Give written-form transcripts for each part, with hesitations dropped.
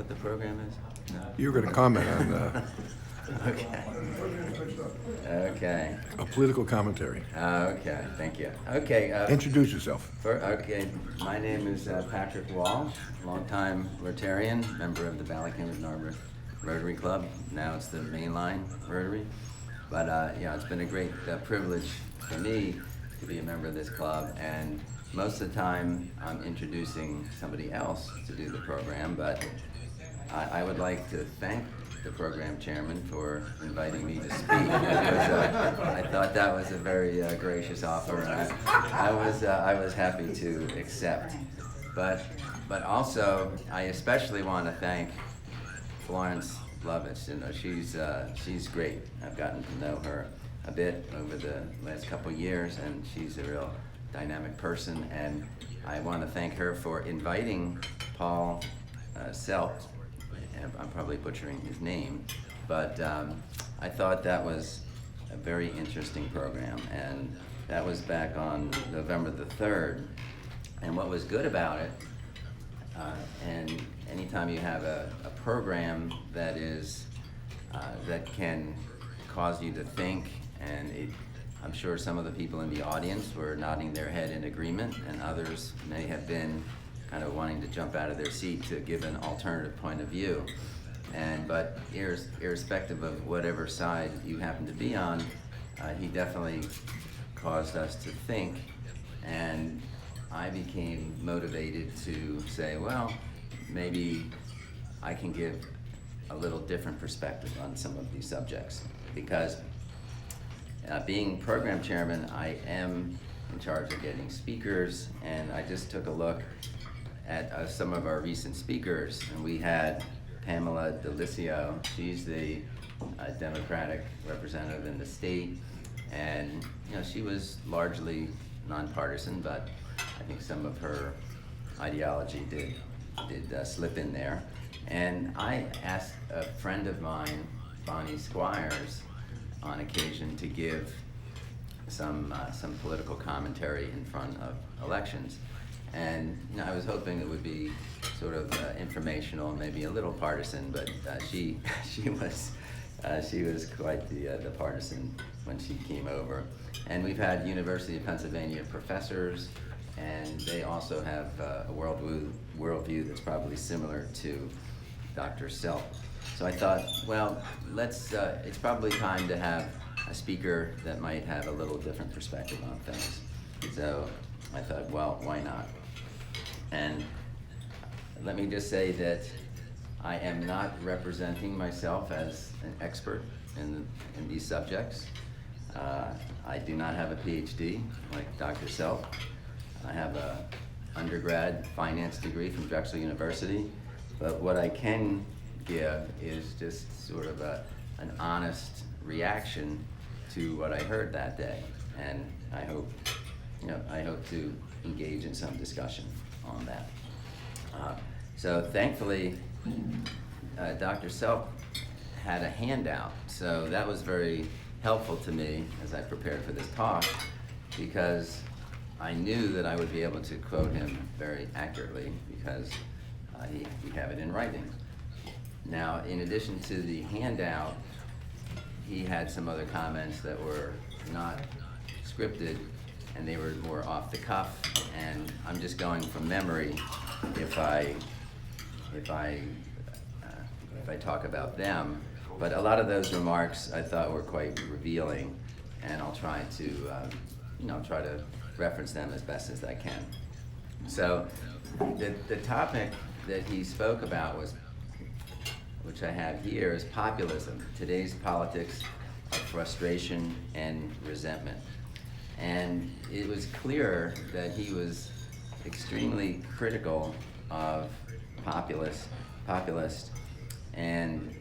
what the program is? No? You're going to comment on Okay. Okay. a political commentary. Okay, thank you. Okay. Introduce yourself. Okay, my name is Patrick Walsh, longtime Rotarian, member of the Bala Rotary Club. Now it's the mainline Rotary. But yeah, it's been a great privilege for me to be a member of this club, and most of the time I'm introducing somebody else to do the program, but I would like to thank the program chairman for inviting me to speak. I thought that was a very gracious offer, and I was happy to accept. But also, I especially want to thank Florence Lovitz. You know, she's great. I've gotten to know her a bit over the last couple years, and she's a real dynamic person. And I want to thank her for inviting Paul Selt. I'm probably butchering his name, but I thought that was a very interesting program, and that was back on November the 3rd. And what was good about it, and anytime you have a program that is that can cause you to think, and I'm sure some of the people in the audience were nodding their head in agreement, and others may have been kind of wanting to jump out of their seat to give an alternative point of view. But irrespective of whatever side you happen to be on, he definitely caused us to think, and I became motivated to say, well, maybe I can give a little different perspective on some of these subjects, because being program chairman, I am in charge of getting speakers, and I just took a look at some of our recent speakers, and we had Pamela Delicio. She's the Democratic representative in the state, and you know, she was largely nonpartisan, but I think some of her ideology did slip in there. And I asked a friend of mine, Bonnie Squires, on occasion to give some political commentary in front of elections. And you know, I was hoping it would be sort of informational, maybe a little partisan, but she was quite the partisan when she came over. And we've had University of Pennsylvania professors, and they also have a worldview that's probably similar to Dr. Selt. So I thought, well, it's probably time to have a speaker that might have a little different perspective on things. So I thought, well, why not? And let me just say that I am not representing myself as an expert in these subjects. I do not have a PhD like Dr. Selt. I have an undergrad finance degree from Drexel University, but what I can give is just sort of an honest reaction to what I heard that day, and I hope to engage in some discussion on that. So thankfully, Dr. Selt had a handout, so that was very helpful to me as I prepared for this talk, because I knew that I would be able to quote him very accurately, because we have it in writing. Now, in addition to the handout, he had some other comments that were not scripted, and they were more off the cuff, and I'm just going from memory if I talk about them. But a lot of those remarks I thought were quite revealing, and I'll try to reference them as best as I can. So the topic that he spoke about was, which I have here, is populism, today's politics of frustration and resentment. And it was clear that he was extremely critical of populists, and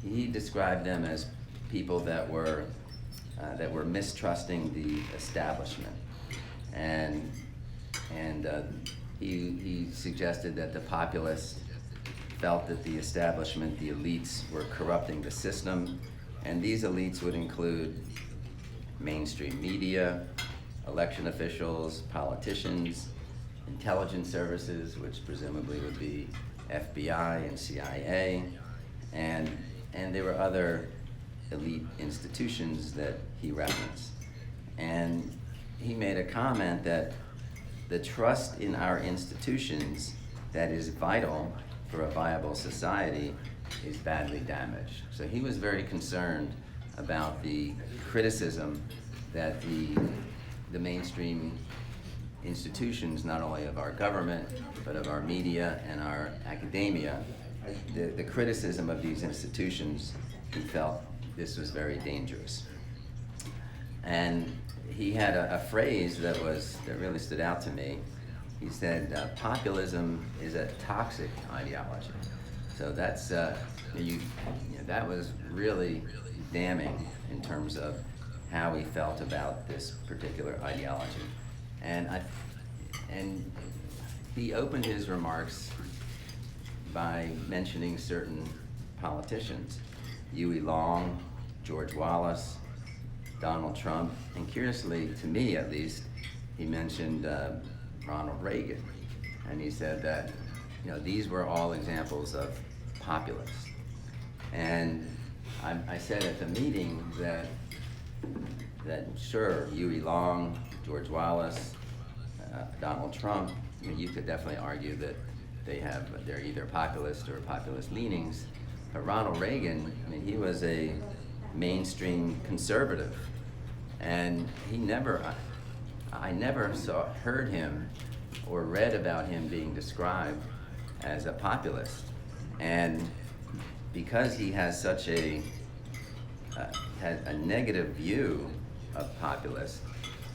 he described them as people that were mistrusting the establishment, and he suggested that the populists felt that the establishment, the elites, were corrupting the system, and these elites would include mainstream media, election officials, politicians, intelligence services, which presumably would be FBI and CIA, and there were other elite institutions that he referenced. And he made a comment that the trust in our institutions that is vital for a viable society is badly damaged. So he was very concerned about the criticism that the mainstream institutions, not only of our government, but of our media and our academia, the criticism of these institutions, he felt this was very dangerous. And he had a phrase that really stood out to me. He said, populism is a toxic ideology. So that's, that was really damning in terms of how he felt about this particular ideology. And he opened his remarks by mentioning certain politicians, Huey Long, George Wallace, Donald Trump, and curiously, to me at least, he mentioned Ronald Reagan. And he said that, these were all examples of populists. And I said at the meeting that sure, Huey Long, George Wallace, Donald Trump, you could definitely argue that they're either populist or populist leanings. But Ronald Reagan, he was a mainstream conservative, and I never heard him or read about him being described as a populist. And because he has such had a negative view of populists,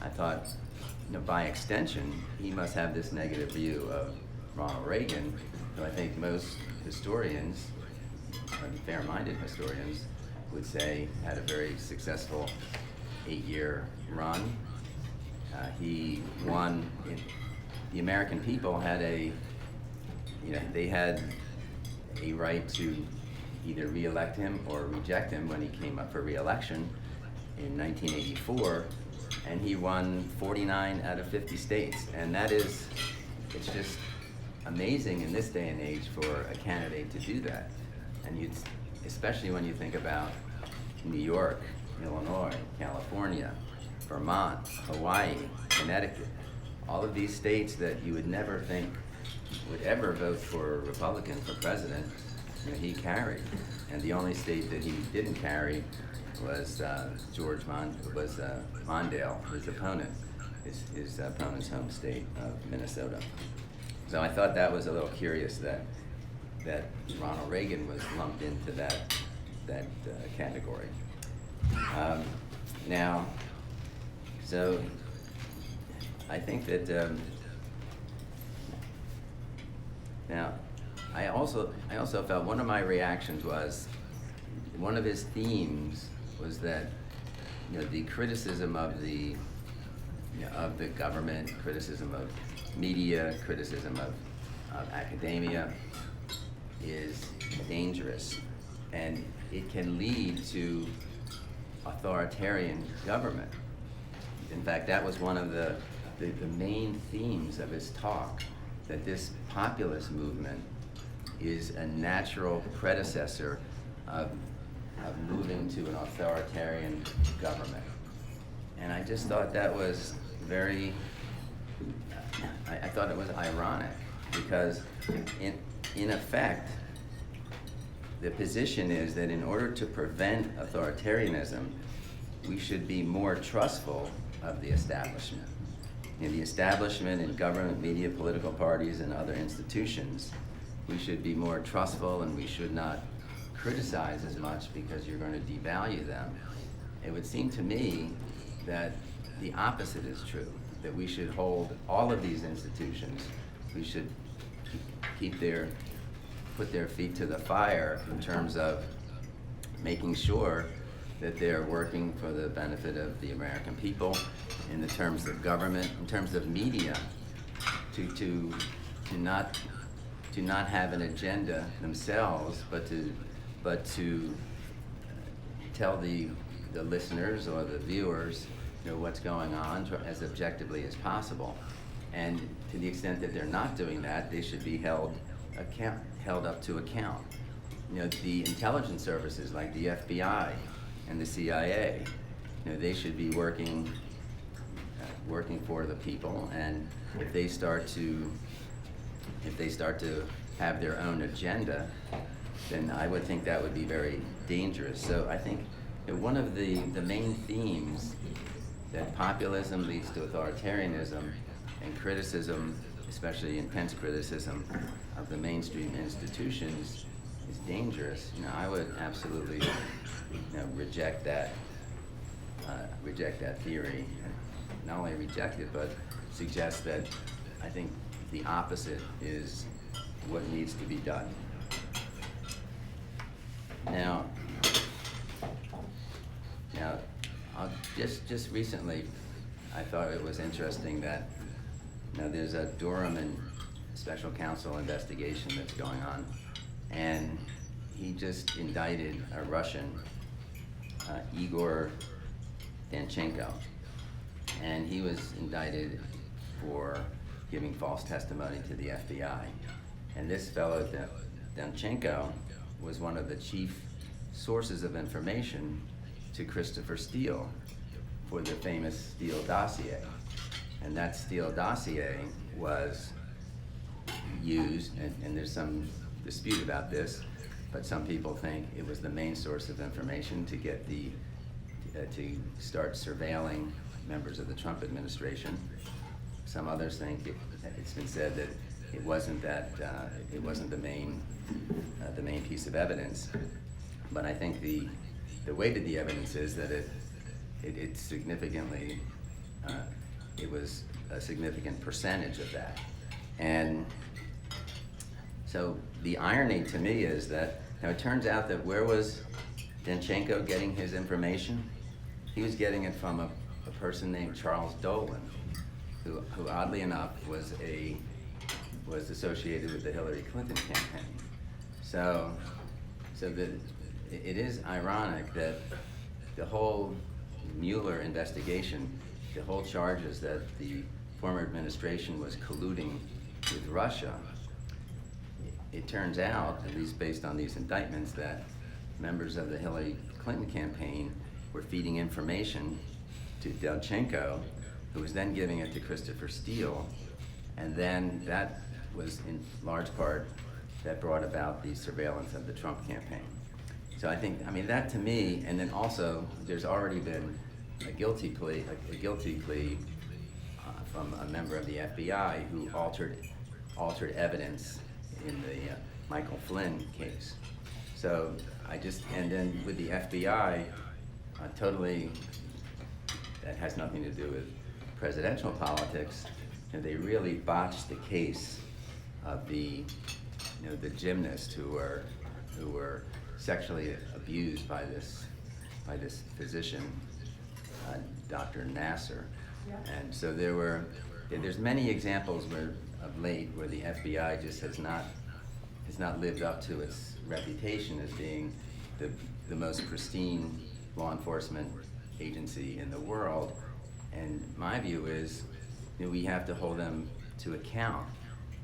I thought, by extension, he must have this negative view of Ronald Reagan, who I think most historians, fair-minded historians, would say had a very successful 8-year run. He won. The American people had they had a right to either re-elect him or reject him when he came up for re-election in 1984, and he won 49 out of 50 states. And it's just amazing in this day and age for a candidate to do that. And especially when you think about New York, Illinois, California, Vermont, Hawaii, Connecticut, all of these states that you would never think would ever vote for a Republican for president, he carried. And the only state that he didn't carry was Mondale, his opponent, his opponent's home state of Minnesota. So I thought that was a little curious that Ronald Reagan was lumped into that category. Now, so I think that now I also felt one of my reactions was one of his themes was that the criticism of the government, criticism of media, criticism of academia is dangerous, and it can lead to authoritarian government. In fact, that was one of the main themes of his talk, that this populist movement is a natural predecessor of moving to an authoritarian government. And I just thought that was I thought it was ironic, because in effect, the position is that in order to prevent authoritarianism, we should be more trustful of the establishment. In the establishment, in government, media, political parties, and other institutions, we should be more trustful, and we should not criticize as much because you're going to devalue them. It would seem to me that the opposite is true, that we should hold all of these institutions, we should put their feet to the fire in terms of making sure that they're working for the benefit of the American people, in the terms of government, in terms of media, to not have an agenda themselves, but to tell the listeners or the viewers what's going on as objectively as possible. And to the extent that they're not doing that, they should be held held up to account. The intelligence services like the FBI and the CIA, they should be working for the people, and if they start to have their own agenda, then I would think that would be very dangerous. So I think one of the main themes that populism leads to authoritarianism, and criticism, especially intense criticism of the mainstream institutions, is dangerous. I would absolutely reject that theory. Not only reject it, but suggest that I think the opposite is what needs to be done. Now, just recently, I thought it was interesting that there's a Durham and Special Counsel investigation that's going on, and he just indicted a Russian, Igor Danchenko, and he was indicted for giving false testimony to the FBI. And this fellow, Danchenko, was one of the chief sources of information to Christopher Steele for the famous Steele dossier. And that Steele dossier was used, and there's some dispute about this, but some people think it was the main source of information to get to start surveilling members of the Trump administration. Some others think it's been said that it wasn't the main piece of evidence. But I think the weight of the evidence is that it significantly it was a significant percentage of that. And so the irony to me is that it turns out that where was Danchenko getting his information? He was getting it from a person named Charles Dolan, who oddly enough was associated with the Hillary Clinton campaign. So it is ironic that the whole Mueller investigation, the whole charges that the former administration was colluding with Russia, it turns out, at least based on these indictments, that members of the Hillary Clinton campaign were feeding information to Danchenko, who was then giving it to Christopher Steele, and then that was in large part that brought about the surveillance of the Trump campaign. So I mean that to me, and then also there's already been a guilty plea from a member of the FBI who altered evidence in the Michael Flynn case. So and then with the FBI, totally, that has nothing to do with presidential politics, they really botched the case of the gymnast who were sexually abused by this physician, Dr. Nasser. Yeah. And so there's many examples of late where the FBI just has not lived up to its reputation as being the most pristine law enforcement agency in the world. And my view is, we have to hold them to account.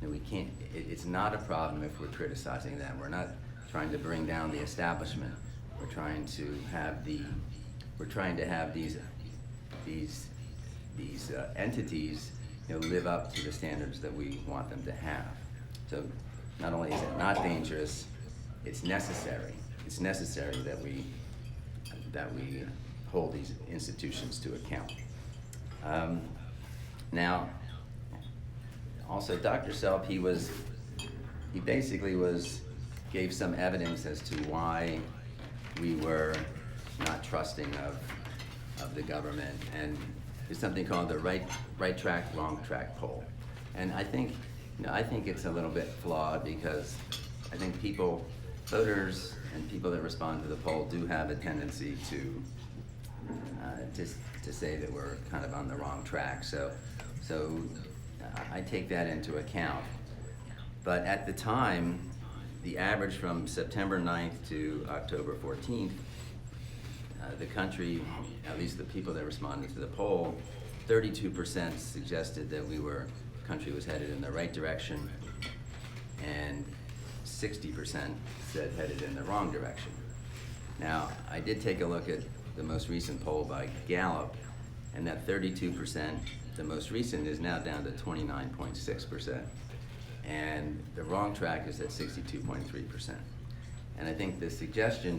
We can't. It's not a problem if we're criticizing them. We're not trying to bring down the establishment. We're trying to have these entities, live up to the standards that we want them to have. So not only is it not dangerous, it's necessary. It's necessary that we hold these institutions to account. Now, also Dr. Selp, he basically gave some evidence as to why we were not trusting of the government, and there's something called the right track, wrong track poll. And I think it's a little bit flawed, because I think voters and people that respond to the poll do have a tendency to say that we're kind of on the wrong track. So I take that into account. But at the time, the average from September 9th to October 14th, the country, at least the people that responded to the poll, 32% suggested that the country was headed in the right direction, and 60% said headed in the wrong direction. Now, I did take a look at the most recent poll by Gallup, and that 32%, the most recent, is now down to 29.6%. And the wrong track is at 62.3%. And I think the suggestion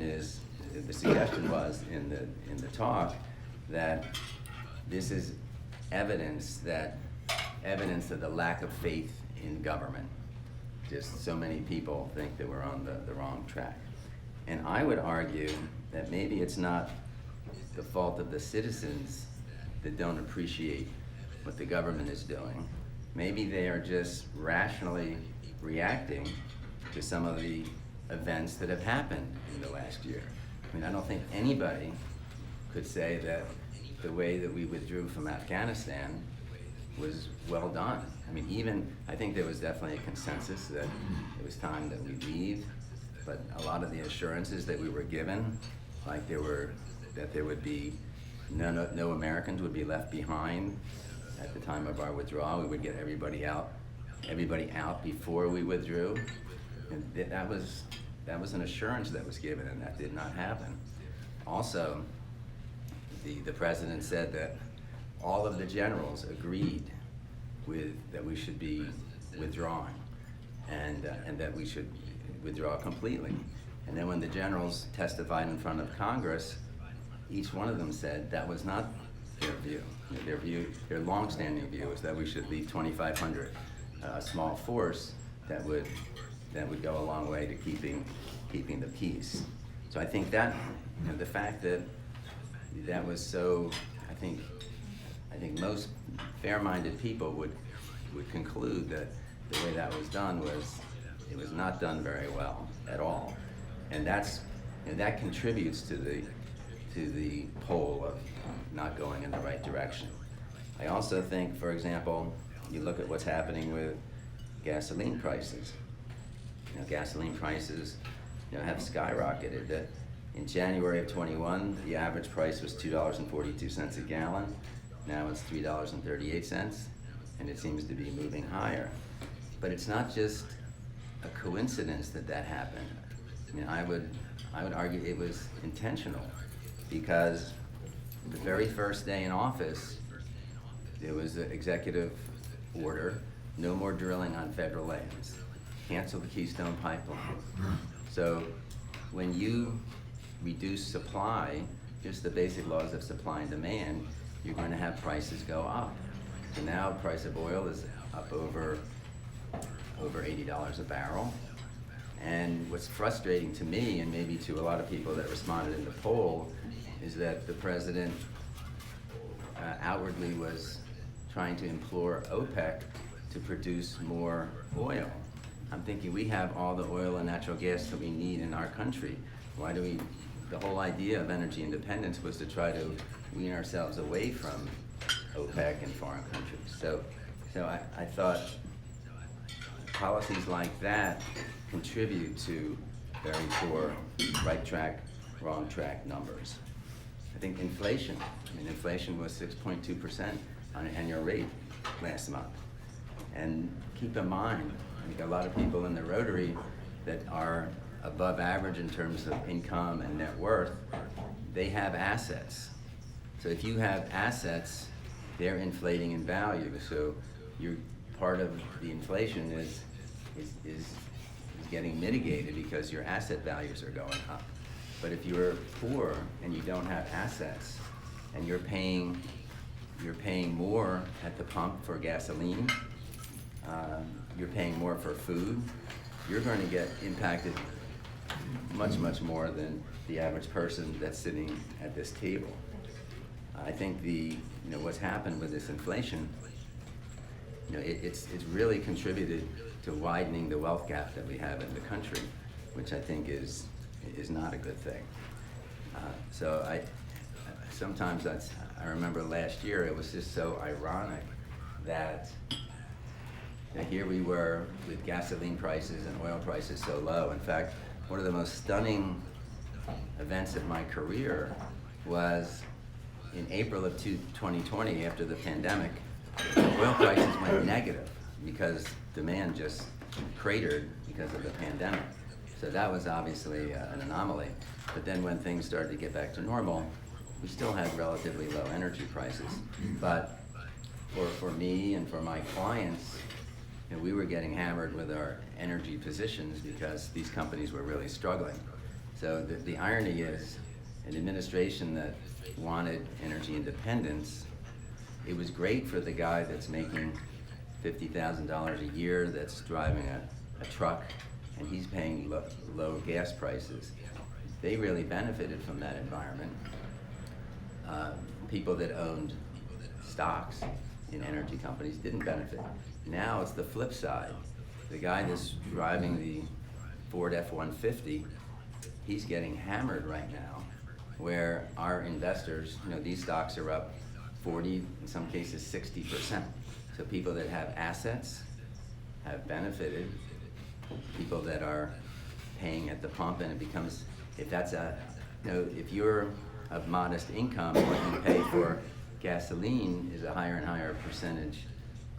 was in the talk that this is evidence of the lack of faith in government. Just so many people think that we're on the wrong track. And I would argue that maybe it's not the fault of the citizens that don't appreciate what the government is doing. Maybe they are just rationally reacting to some of the events that have happened in the last year. I mean, I don't think anybody could say that the way that we withdrew from Afghanistan was well done. I mean, I think there was definitely a consensus that it was time that we leave, but a lot of the assurances that we were given, like that there would be no Americans would be left behind at the time of our withdrawal. We would get everybody out before we withdrew, and that was an assurance that was given, and that did not happen. Also, the president said that all of the generals agreed that we should be withdrawing, and that we should withdraw completely. And then when the generals testified in front of Congress, each one of them said that was not their view. Their long-standing view was that we should leave 2,500, a small force that would go a long way to keeping the peace. So I think that the fact that was so, I think most fair-minded people would conclude that the way that was done it was not done very well at all, and that contributes to the poll of not going in the right direction. I also think, for example, you look at what's happening with gasoline prices. Gasoline prices have skyrocketed. That in January of 21, the average price was $2.42 a gallon. Now it's $3.38, and it seems to be moving higher. But it's not just a coincidence that happened. I mean, I would argue it was intentional, because the very first day in office, there was an executive order: no more drilling on federal lands, cancel the Keystone Pipeline. So when you reduce supply, just the basic laws of supply and demand, you're going to have prices go up. So now the price of oil is up over $80 a barrel. And what's frustrating to me, and maybe to a lot of people that responded in the poll, is that the president outwardly was trying to implore OPEC to produce more oil. I'm thinking, we have all the oil and natural gas that we need in our country. The whole idea of energy independence was to try to wean ourselves away from OPEC and foreign countries. So I thought policies like that contribute to very poor right track, wrong track numbers. I think inflation was 6.2% on an annual rate last month. And keep in mind, I think a lot of people in the Rotary that are above average in terms of income and net worth, they have assets. So if you have assets, they're inflating in value. So part of the inflation is getting mitigated because your asset values are going up. But if you're poor and you don't have assets, and you're paying more at the pump for gasoline, you're paying more for food, you're going to get impacted much more than the average person that's sitting at this table. I think what's happened with this inflation, it's really contributed to widening the wealth gap that we have in the country, which I think is not a good thing. So sometimes I remember last year, it was just so ironic that here we were with gasoline prices and oil prices so low. In fact, one of the most stunning events of my career was in April of 2020, after the pandemic, oil prices went negative because demand just cratered because of the pandemic. So that was obviously an anomaly. But then when things started to get back to normal, we still had relatively low energy prices. But for me and for my clients, you know, we were getting hammered with our energy positions because these companies were really struggling. So the irony is, an administration that wanted energy independence, it was great for the guy that's making $50,000 a year, that's driving a truck, and he's paying low gas prices. They really benefited from that environment. People that owned stocks in energy companies didn't benefit. Now it's the flip side. The guy that's driving the Ford F-150, he's getting hammered right now, where our investors, you know, these stocks are up 40, in some cases 60%. So people that have assets have benefited. People that are paying at the pump, and it becomes, if that's if you're of modest income, what you pay for gasoline is a higher and higher percentage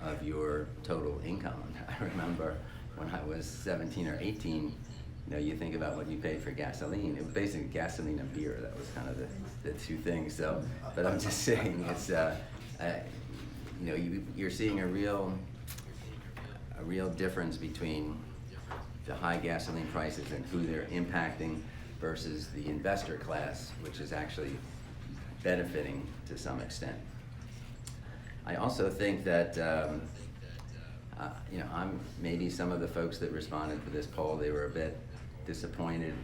of your total income. I remember when I was 17 or 18, you know, you think about what you paid for gasoline. It was basically gasoline and beer. That was kind of the two things. So, but I'm just saying, it's you know, you're seeing a real difference between the high gasoline prices and who they're impacting versus the investor class, which is actually benefiting to some extent. I also think that you know, maybe some of the folks that responded to this poll, they were a bit disappointed.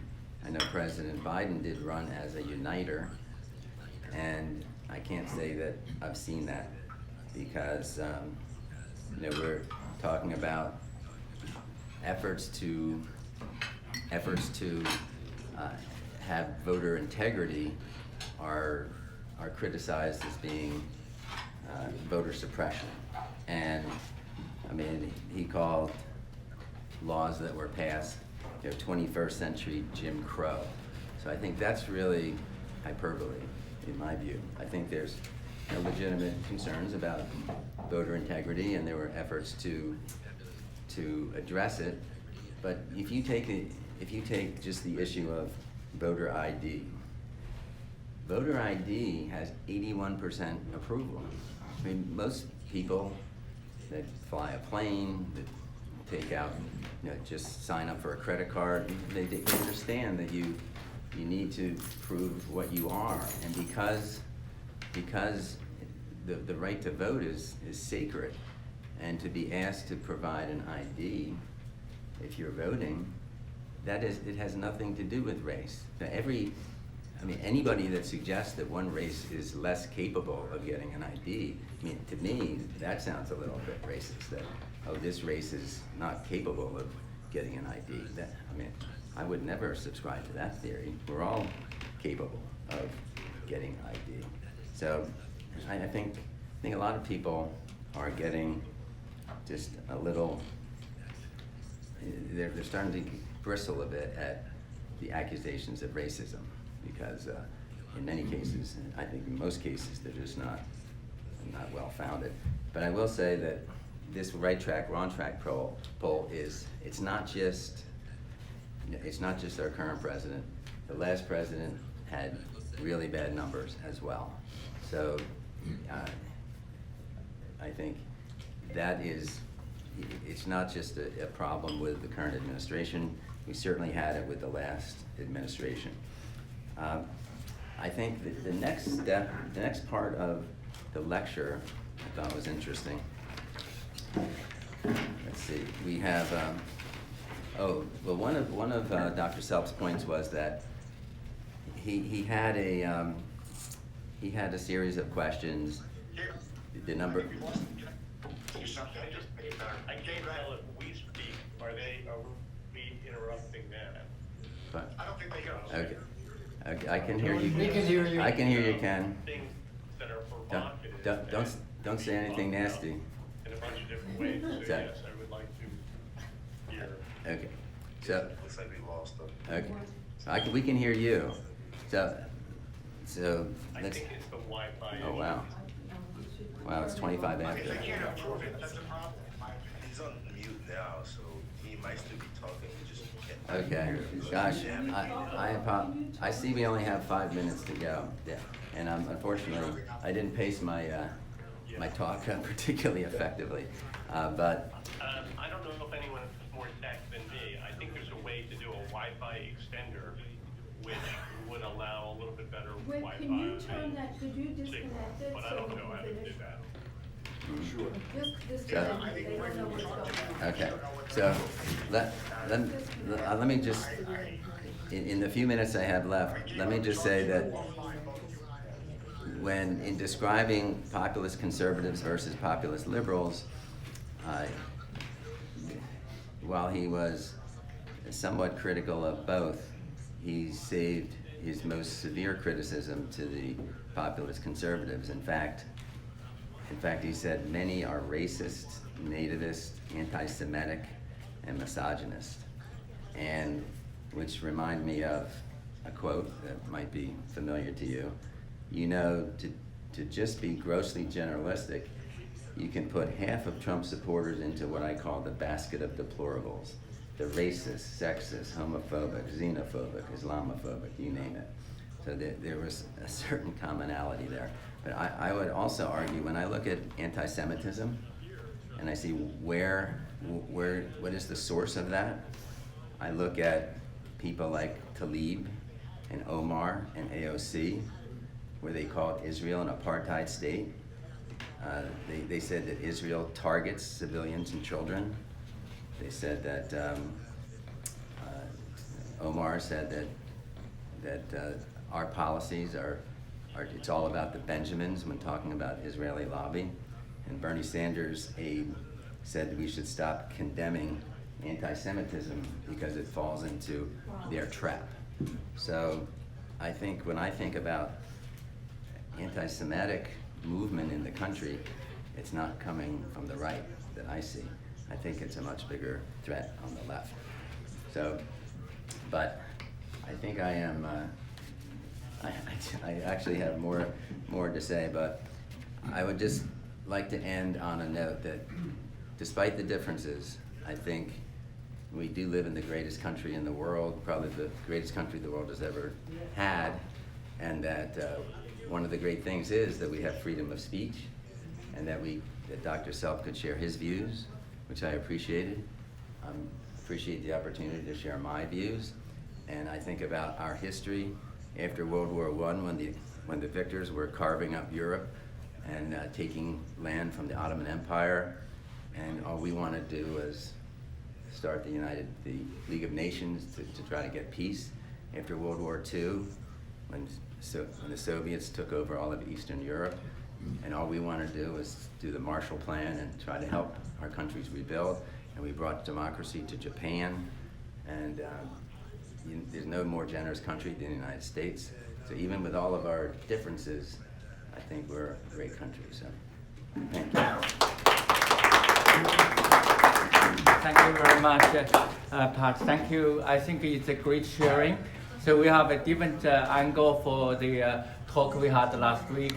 I know President Biden did run as a uniter, and I can't say that I've seen that, because you know, we're talking about efforts to have voter integrity are criticized as being voter suppression. And I mean, he called laws that were passed, you know, 21st century Jim Crow. So I think that's really hyperbole, in my view. I think there's legitimate concerns about voter integrity, and there were efforts to address it. But if you take just the issue of voter ID, voter ID has 81% approval. I mean, most people that fly a plane, that take out, you know, just sign up for a credit card, they understand that you need to prove what you are. And because the right to vote is sacred, and to be asked to provide an ID if you're voting, it has nothing to do with race. Now, anybody that suggests that one race is less capable of getting an ID, I mean, to me, that sounds a little bit racist, that, oh, this race is not capable of getting an ID. I would never subscribe to that theory. We're all capable of getting ID. So I think a lot of people are getting just a little, they're starting to bristle a bit at the accusations of racism, because in many cases, and I think in most cases, they're just not well founded. But I will say that this right track, wrong track poll it's not just our current president. The last president had really bad numbers as well. So I think that it's not just a problem with the current administration. We certainly had it with the last administration. I think that the next part of the lecture I thought was interesting. Let's see, we have, one of Dr. Selp's points was that he had a series of questions. The number. I can't tell if we speak, are we interrupting them? But, I don't think they can. okay, I can hear you. We can hear you. I can hear you, Ken. Things that are provocative. Don't say anything nasty. In a bunch of different ways, so Okay. yes, I would like to hear. Okay, so, Looks like we lost them. okay, we can hear you. So I let's, think it's the Wi-Fi. oh, wow. Wow, it's 25 If after. they can't approve it, that's a problem. He's on mute now, so he advice to be talking, you just can't. Okay, gosh, I see we only have 5 minutes to go. Yeah. And unfortunately, I didn't pace my my talk particularly effectively, but I don't know if anyone is more tech than me. I think there's a way to do a Wi-Fi extender, which would allow a little bit better Wait, Wi-Fi. can you turn that, could you disconnect it? But I so don't we know can how to do finish? that. Just disconnect it, they don't know what's going on. okay. So let me just, in the few minutes I have left, let me just say that when in describing populist conservatives versus populist liberals, while he was somewhat critical of both, he saved his most severe criticism to the populist conservatives. In fact, he said many are racist, nativist, anti-Semitic, and misogynist, and which remind me of a quote that might be familiar to you. You know, to just be grossly generalistic, you can put half of Trump supporters into what I call the basket of deplorables. The racist, sexist, homophobic, xenophobic, Islamophobic, you name it. So there was a certain commonality there. But I would also argue, when I look at anti-Semitism, and I see what is the source of that, I look at people like Tlaib and Omar and AOC, where they called Israel an apartheid state. They said that Israel targets civilians and children. They said that Omar said that our policies are it's all about the Benjamins when talking about Israeli lobby. And Bernie Sanders' aide said that we should stop condemning anti-Semitism because it falls into their trap. So I think when I think about anti-Semitic movement in the country, it's not coming from the right that I see. I think it's a much bigger threat on the left. So, but I think I am, I actually have more to say, but I would just like to end on a note that despite the differences, I think we do live in the greatest country in the world, probably the greatest country the world has ever had, and that one of the great things is that we have freedom of speech, and that Dr. Self could share his views, which I appreciated. Appreciate the opportunity to share my views, and I think about our history after World War I, when the victors were carving up Europe and taking land from the Ottoman Empire, and all we want to do was start the League of Nations to try to get peace. After World War II, when the Soviets took over all of Eastern Europe, and all we want to do was do the Marshall Plan and try to help our countries rebuild, and we brought democracy to Japan, and there's no more generous country than the United States. So even with all of our differences, I think we're a great country. So thank you. Thank you very much, Pat. Thank you. I think it's a great sharing. So we have a different angle for the talk we had last week.